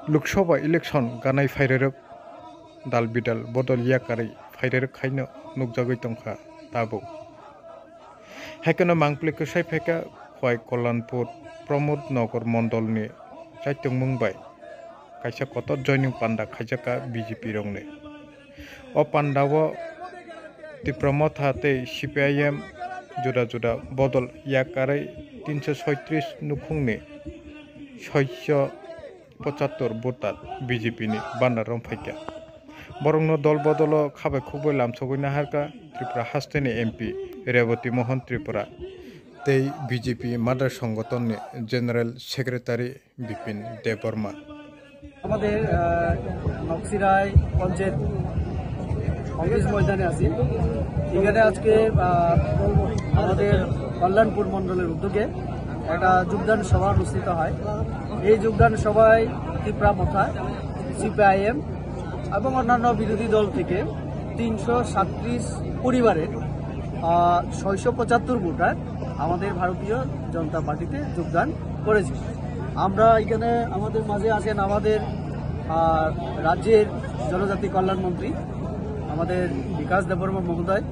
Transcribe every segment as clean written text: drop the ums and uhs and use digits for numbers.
Lok Sabha election गानाय फाइरेरक दाल बिदाल बदल याकारै फाइरेरक खायनो नुकजागै तंखा ताबो हेकनो मांप्लेको साइफेका खय कल्याणपुर प्रमोद नगर मंडलनि चाइतों मुंबाई कायसा कत जयनिं पांडा खायजाका बीजेपी रंने अ पांडावो तिप्रमथ हाते सीपीआईएम जुदा जुदा बदल याकारै 336 नुखुंनि 675 भोटार बीजेपी नि बान्ना रंफाइका बरंनो दल बदल खाबाय खुबै लामसगैना हारका त्रिपुरा हास्टेनि एमपी रेवती मोहन त्रिपुरा तै बीजेपी मादार संगठननि जेनारेल सेक्रेटारि बिपिन देबबर्मा আমাদের নকশিরায় পঞ্চায়েত অফিস ময়দানে আছি। এখানে আজকে আমাদের কল্যাণপুর মণ্ডলের উদ্যোগে একটা যোগদান সভা অনুষ্ঠিত হয়। এই যোগদান সভায় ত্রিপুরা মথা সিপিআইএম এবং অন্যান্য বিরোধী দল থেকে 337 পরিবারের 675 ভোটার আমাদের ভারতীয় জনতা পার্টিতে যোগদান করেছে। আমরা এখানে আমাদের মাঝে আছেন আমাদের রাজ্যের জনজাতি কল্যাণ মন্ত্রী আমাদের বিকাশ দেববর্মা মহোদয়,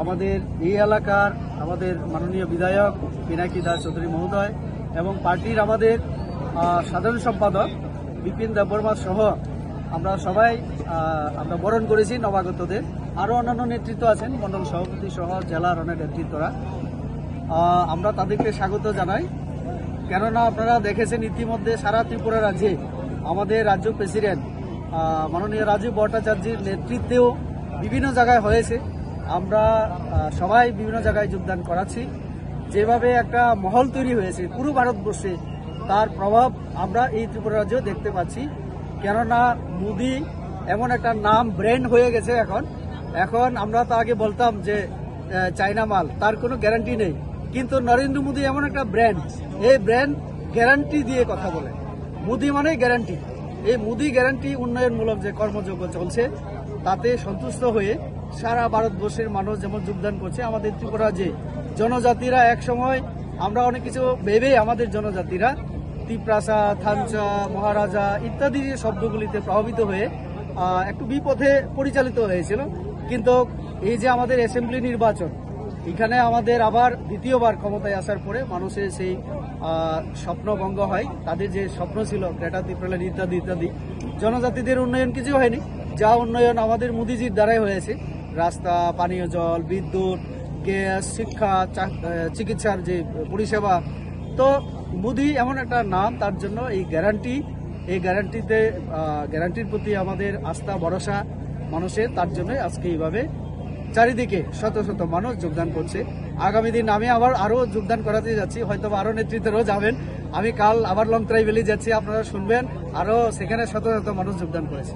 আমাদের এই এলাকার আমাদের মাননীয় বিধায়ক পিনাকি দাস চৌধুরী মহোদয় এবং পার্টির আমাদের সাধারণ সম্পাদক বিপিন দেববর্মা সহ আমরা সবাই আমরা বরণ করেছি নবাগতদের। আরও অন্যান্য নেতৃত্ব আছেন, মণ্ডল সভাপতি সহ জেলার অনেক নেতৃত্বরা। আমরা তাদেরকে স্বাগত জানাই, কেননা আপনারা দেখেছেন ইতিমধ্যে সারা ত্রিপুরা রাজ্যে আমাদের রাজ্য প্রেসিডেন্ট মাননীয় রাজীব ভট্টাচার্যের নেতৃত্বেও বিভিন্ন জায়গায় হয়েছে। আমরা সবাই বিভিন্ন জায়গায় যোগদান করাচ্ছি। যেভাবে একটা মহল তৈরি হয়েছে পুরো ভারতবর্ষে, তার প্রভাব আমরা এই ত্রিপুরা রাজ্যেও দেখতে পাচ্ছি। কেননা মোদি এমন একটা নাম ব্র্যান্ড হয়ে গেছে এখন আমরা তো আগে বলতাম যে চাইনা মাল, তার কোনো গ্যারান্টি নেই, কিন্তু নরেন্দ্র মোদি এমন একটা ব্র্যান্ড, এই ব্র্যান্ড গ্যারান্টি দিয়ে কথা বলে। মোদি মানে গ্যারান্টি। এই মোদি গ্যারান্টি উন্নয়নমূলক যে কর্মযজ্ঞ চলছে তাতে সন্তুষ্ট হয়ে সারা ভারতবর্ষের মানুষ যেমন যোগদান করছে। আমাদের ত্রিপুরা যে জনজাতিরা এক সময় আমরা অনেক কিছু ভেবে আমাদের জনজাতিরা তিপ্রাসা, থানচা, মহারাজা ইত্যাদি যে শব্দগুলিতে প্রভাবিত হয়ে একটু বিপথে পরিচালিত হয়েছিল। কিন্তু এই যে আমাদের অ্যাসেম্বলি নির্বাচন, এখানে আমাদের আবার দ্বিতীয়বার ক্ষমতায় আসার পরে মানুষের সেই স্বপ্নভঙ্গ হয়। তাদের যে স্বপ্ন ছিল গ্রেটার ত্রিপুরা ইত্যাদি ইত্যাদি, জনজাতিদের উন্নয়ন কিছু হয়নি। যা উন্নয়ন আমাদের মোদিজির দ্বারাই হয়েছে, রাস্তা, পানীয় জল, বিদ্যুৎ, গ্যাস, শিক্ষা, চিকিৎসার যে পরিষেবা। তো মোদি এমন একটা নাম, তার জন্য এই গ্যারান্টির প্রতি আমাদের আস্থা ভরসা মানুষের, তার জন্য আজকে এইভাবে চারিদিকে শত শত মানুষ যোগদান করছে। আগামী দিন আমি আবার আরো যোগদান করাতে যাচ্ছি, হয়তো আরো নেতৃত্বরাও যাবেন। আমি কাল আবার লং ট্রাইভেলে যাচ্ছি, আপনারা শুনবেন আরো সেখানে শত শত মানুষ যোগদান করেছে।